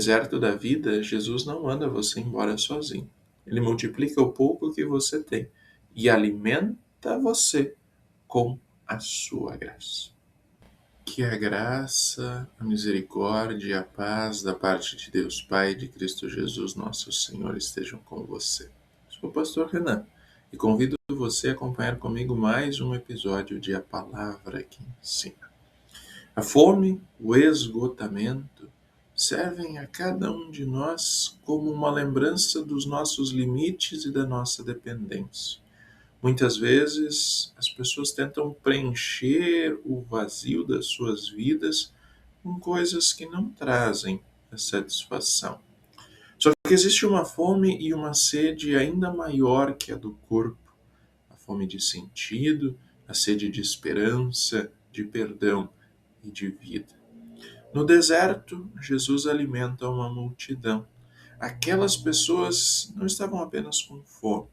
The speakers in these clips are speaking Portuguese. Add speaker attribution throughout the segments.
Speaker 1: deserto da vida, Jesus não manda você embora sozinho. Ele multiplica o pouco que você tem e alimenta você com a sua graça. Que a graça, a misericórdia e a paz da parte de Deus Pai e de Cristo Jesus, nosso Senhor, estejam com você. Sou o pastor Renan e convido você a acompanhar comigo mais um episódio de A Palavra que Ensina. A fome, o esgotamento, servem a cada um de nós como uma lembrança dos nossos limites e da nossa dependência. Muitas vezes as pessoas tentam preencher o vazio das suas vidas com coisas que não trazem a satisfação. Só que existe uma fome e uma sede ainda maior que a do corpo, a fome de sentido, a sede de esperança, de perdão e de vida. No deserto, Jesus alimenta uma multidão. Aquelas pessoas não estavam apenas com fome,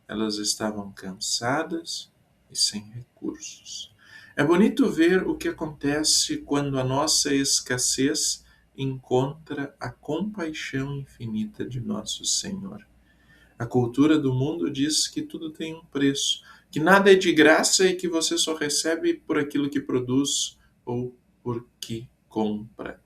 Speaker 1: elas estavam cansadas e sem recursos. É bonito ver o que acontece quando a nossa escassez encontra a compaixão infinita de nosso Senhor. A cultura do mundo diz que tudo tem um preço, que nada é de graça e que você só recebe por aquilo que produz ou por que compra.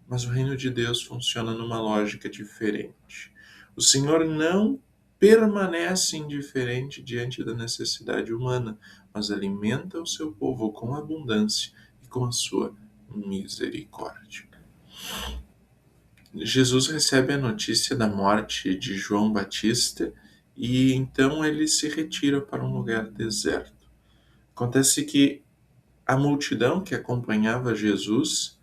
Speaker 1: Mas o reino de Deus funciona numa lógica diferente. O Senhor não permanece indiferente diante da necessidade humana, mas alimenta o seu povo com abundância e com a sua misericórdia. Jesus recebe a notícia da morte de João Batista e então ele se retira para um lugar deserto. Acontece que a multidão que acompanhava Jesus,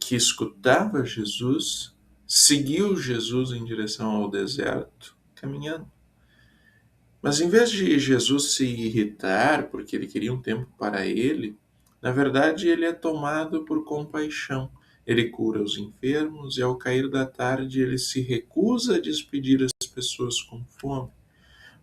Speaker 1: que escutava Jesus, seguiu Jesus em direção ao deserto, caminhando. Mas em vez de Jesus se irritar porque ele queria um tempo para ele, na verdade ele é tomado por compaixão. Ele cura os enfermos e ao cair da tarde ele se recusa a despedir as pessoas com fome.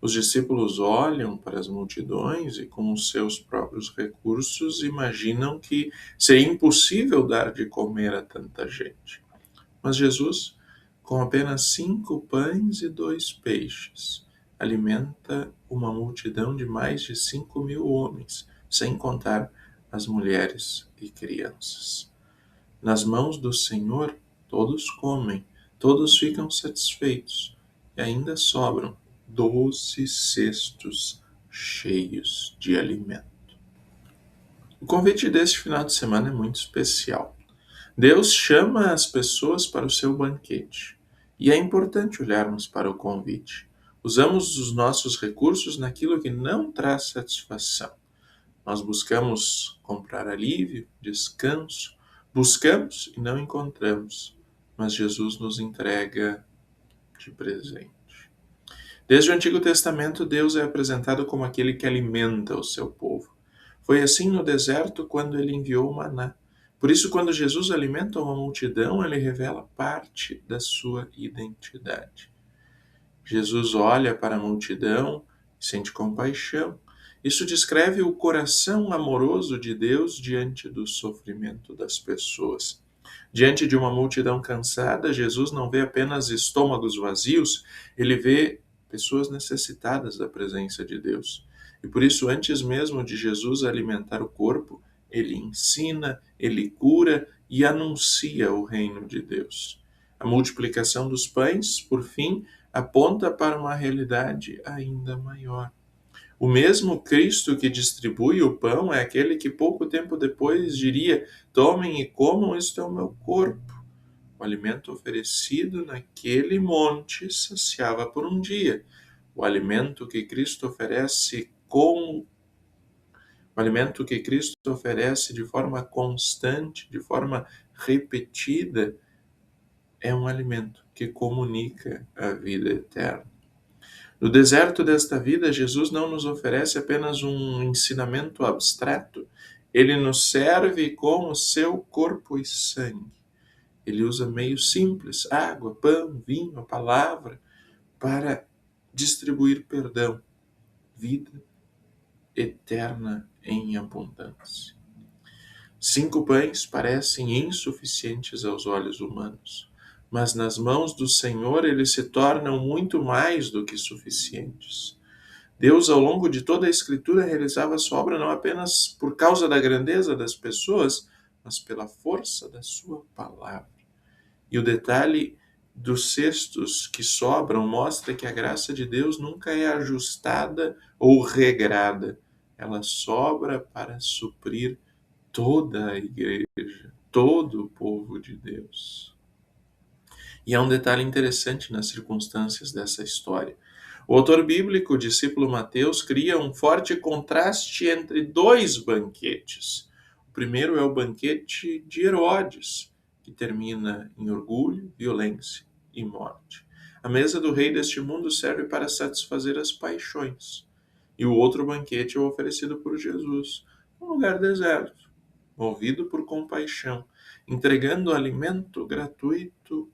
Speaker 1: Os discípulos olham para as multidões e, com os seus próprios recursos, imaginam que seria impossível dar de comer a tanta gente. Mas Jesus, com apenas 5 pães e 2 peixes, alimenta uma multidão de mais de 5.000 homens, sem contar as mulheres e crianças. Nas mãos do Senhor, todos comem, todos ficam satisfeitos e ainda sobram 12 cestos cheios de alimento. O convite deste final de semana é muito especial. Deus chama as pessoas para o seu banquete. E é importante olharmos para o convite. Usamos os nossos recursos naquilo que não traz satisfação. Nós buscamos comprar alívio, descanso, buscamos e não encontramos, mas Jesus nos entrega de presente. Desde o Antigo Testamento, Deus é apresentado como aquele que alimenta o seu povo. Foi assim no deserto quando ele enviou o maná. Por isso, quando Jesus alimenta uma multidão, ele revela parte da sua identidade. Jesus olha para a multidão e sente compaixão. Isso descreve o coração amoroso de Deus diante do sofrimento das pessoas. Diante de uma multidão cansada, Jesus não vê apenas estômagos vazios, ele vê pessoas necessitadas da presença de Deus. E por isso, antes mesmo de Jesus alimentar o corpo, ele ensina, ele cura e anuncia o reino de Deus. A multiplicação dos pães, por fim, aponta para uma realidade ainda maior. O mesmo Cristo que distribui o pão é aquele que pouco tempo depois diria: tomem e comam, isto é o meu corpo. O alimento oferecido naquele monte saciava por um dia. O alimento que Cristo oferece de forma constante, de forma repetida, é um alimento que comunica a vida eterna. No deserto desta vida, Jesus não nos oferece apenas um ensinamento abstrato, ele nos serve com o seu corpo e sangue. Ele usa meios simples, água, pão, vinho, a palavra, para distribuir perdão, vida eterna em abundância. 5 pães parecem insuficientes aos olhos humanos, mas nas mãos do Senhor eles se tornam muito mais do que suficientes. Deus, ao longo de toda a Escritura, realizava sua obra não apenas por causa da grandeza das pessoas, mas pela força da sua palavra. E o detalhe dos cestos que sobram mostra que a graça de Deus nunca é ajustada ou regrada. Ela sobra para suprir toda a igreja, todo o povo de Deus. E há um detalhe interessante nas circunstâncias dessa história. O autor bíblico, o discípulo Mateus, cria um forte contraste entre dois banquetes. O primeiro é o banquete de Herodes, que termina em orgulho, violência e morte. A mesa do rei deste mundo serve para satisfazer as paixões. E o outro banquete é o oferecido por Jesus, um lugar deserto, movido por compaixão, entregando alimento gratuito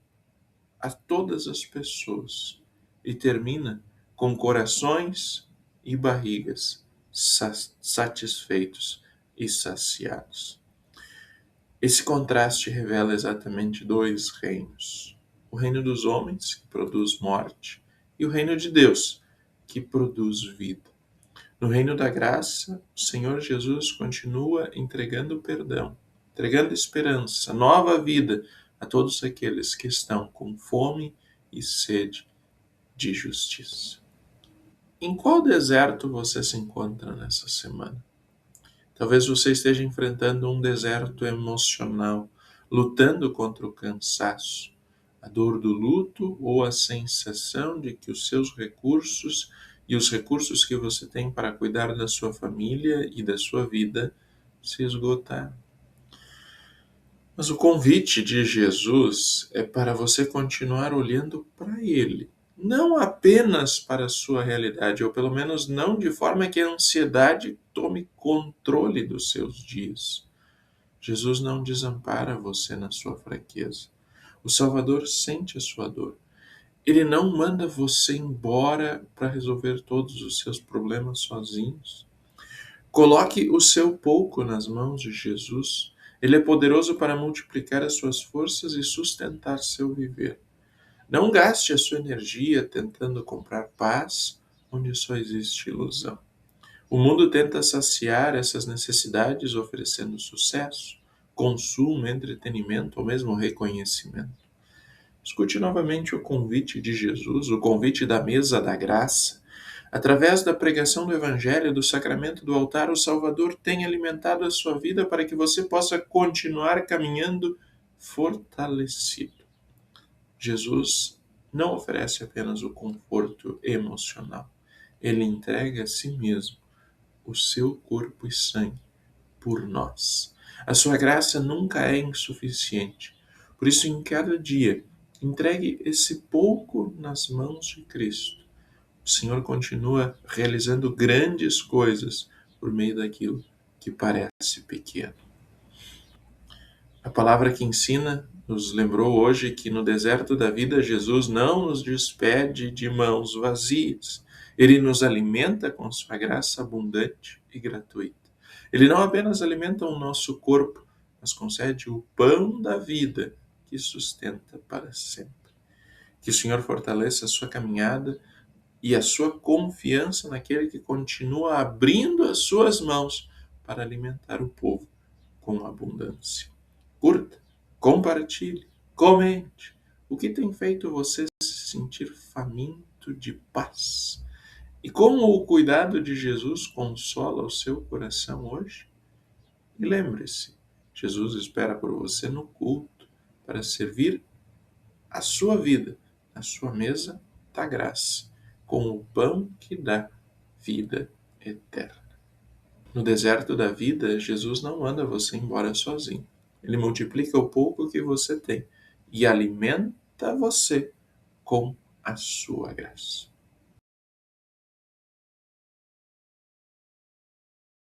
Speaker 1: a todas as pessoas, e termina com corações e barrigas satisfeitos e saciados. Esse contraste revela exatamente dois reinos: o reino dos homens, que produz morte, e o reino de Deus, que produz vida. No reino da graça, o Senhor Jesus continua entregando perdão, entregando esperança, nova vida a todos aqueles que estão com fome e sede de justiça. Em qual deserto você se encontra nessa semana? Talvez você esteja enfrentando um deserto emocional, lutando contra o cansaço, a dor do luto ou a sensação de que os seus recursos e os recursos que você tem para cuidar da sua família e da sua vida se esgotaram. Mas o convite de Jesus é para você continuar olhando para Ele, não apenas para a sua realidade, ou pelo menos não de forma que a ansiedade tome controle dos seus dias. Jesus não desampara você na sua fraqueza. O Salvador sente a sua dor. Ele não manda você embora para resolver todos os seus problemas sozinhos. Coloque o seu pouco nas mãos de Jesus. Ele é poderoso para multiplicar as suas forças e sustentar seu viver. Não gaste a sua energia tentando comprar paz onde só existe ilusão. O mundo tenta saciar essas necessidades oferecendo sucesso, consumo, entretenimento ou mesmo reconhecimento. Escute novamente o convite de Jesus, o convite da mesa da graça. Através da pregação do Evangelho e do sacramento do altar, o Salvador tem alimentado a sua vida para que você possa continuar caminhando fortalecido. Jesus não oferece apenas o conforto emocional. Ele entrega a si mesmo, o seu corpo e sangue, por nós. A sua graça nunca é insuficiente. Por isso, em cada dia, entregue esse pouco nas mãos de Cristo. O Senhor continua realizando grandes coisas por meio daquilo que parece pequeno. A palavra que ensina nos lembrou hoje que no deserto da vida Jesus não nos despede de mãos vazias. Ele nos alimenta com sua graça abundante e gratuita. Ele não apenas alimenta o nosso corpo, mas concede o pão da vida que sustenta para sempre. Que o Senhor fortaleça a sua caminhada e a sua confiança naquele que continua abrindo as suas mãos para alimentar o povo com abundância. Curta, compartilhe, comente. O que tem feito você se sentir faminto de paz? E como o cuidado de Jesus consola o seu coração hoje? E lembre-se, Jesus espera por você no culto para servir a sua vida na sua mesa da graça, com o pão que dá vida eterna. No deserto da vida, Jesus não manda você embora sozinho. Ele multiplica o pouco que você tem e alimenta você com a sua graça.